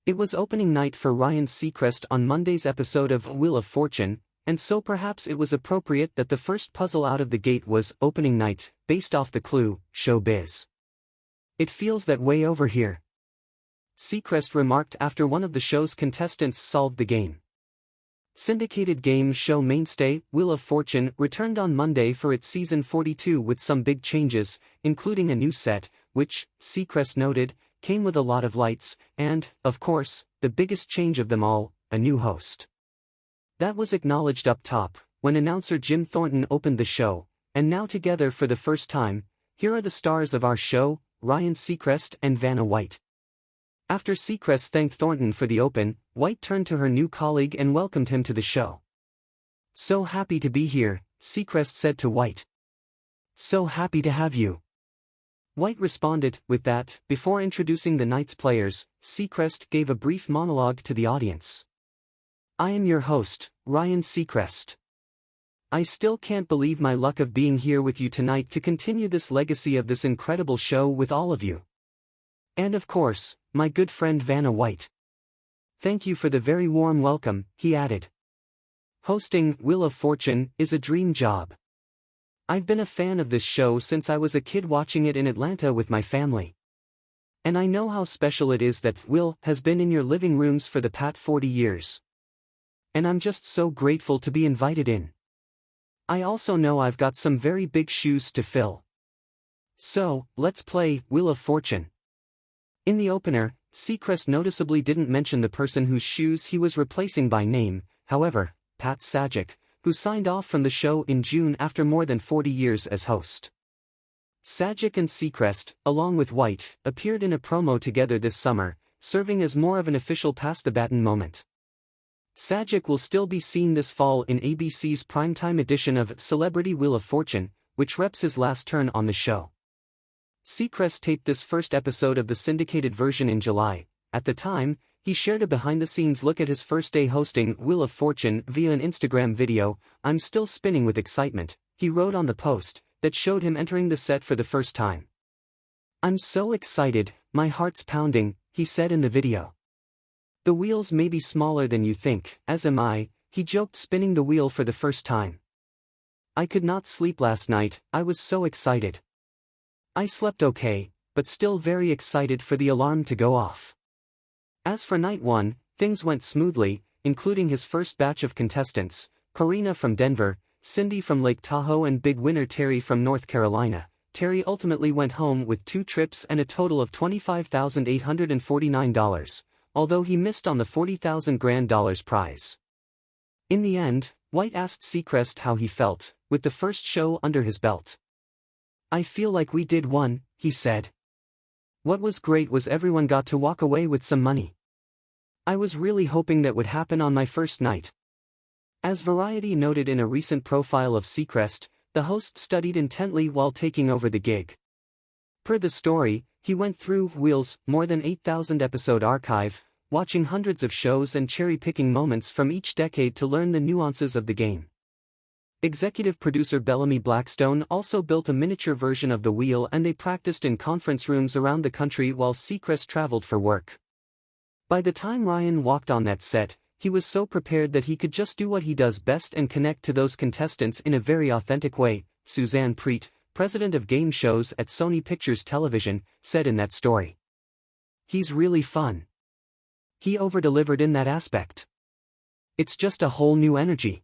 It was opening night for Ryan Seacrest on Monday's episode of Wheel of Fortune, and so perhaps it was appropriate that the first puzzle out of the gate was opening night, based off the clue, showbiz. It feels that way over here, Seacrest remarked after one of the show's contestants solved the game. Syndicated game show mainstay, Wheel of Fortune, returned on Monday for its season 42 with some big changes, including a new set, which, Seacrest noted, came with a lot of lights, and, of course, the biggest change of them all, a new host. That was acknowledged up top, when announcer Jim Thornton opened the show, and now together for the first time, here are the stars of our show, Ryan Seacrest and Vanna White. After Seacrest thanked Thornton for the open, White turned to her new colleague and welcomed him to the show. "So happy to be here," Seacrest said to White. "So happy to have you." White responded with that. Before introducing the night's players, Seacrest gave a brief monologue to the audience. "I am your host, Ryan Seacrest. I still can't believe my luck of being here with you tonight to continue this legacy of this incredible show with all of you. And of course, my good friend Vanna White. Thank you for the very warm welcome," he added. "Hosting Wheel of Fortune is a dream job. I've been a fan of this show since I was a kid watching it in Atlanta with my family. And I know how special it is that Will has been in your living rooms for the past 40 years. And I'm just so grateful to be invited in. I also know I've got some very big shoes to fill. So, let's play Wheel of Fortune." In the opener, Seacrest noticeably didn't mention the person whose shoes he was replacing by name, however, Pat Sajak, who signed off from the show in June after more than 40 years as host. Sajak and Seacrest, along with White, appeared in a promo together this summer, serving as more of an official pass-the-baton moment. Sajak will still be seen this fall in ABC's primetime edition of Celebrity Wheel of Fortune, which reps his last turn on the show. Seacrest taped this first episode of the syndicated version in July. At the time, he shared a behind-the-scenes look at his first day hosting Wheel of Fortune via an Instagram video. "I'm still spinning with excitement," he wrote on the post, that showed him entering the set for the first time. "I'm so excited, my heart's pounding," he said in the video. "The wheels may be smaller than you think, as am I," he joked, spinning the wheel for the first time. "I could not sleep last night, I was so excited. I slept okay, but still very excited for the alarm to go off." As for night one, things went smoothly, including his first batch of contestants, Karina from Denver, Cindy from Lake Tahoe and big winner Terry from North Carolina. Terry ultimately went home with 2 trips and a total of $25,849, although he missed on the $40,000 prize. In the end, White asked Seacrest how he felt, with the first show under his belt. "I feel like we did one," he said. "What was great was everyone got to walk away with some money. I was really hoping that would happen on my first night." As Variety noted in a recent profile of Seacrest, the host studied intently while taking over the gig. Per the story, he went through Wheel's more than 8,000 episode archive, watching hundreds of shows and cherry-picking moments from each decade to learn the nuances of the game. Executive producer Bellamy Blackstone also built a miniature version of the wheel, and they practiced in conference rooms around the country while Seacrest traveled for work. By the time Ryan walked on that set, he was so prepared that he could just do what he does best and connect to those contestants in a very authentic way, Suzanne Preet, president of game shows at Sony Pictures Television, said in that story. "He's really fun. He over-delivered in that aspect. It's just a whole new energy."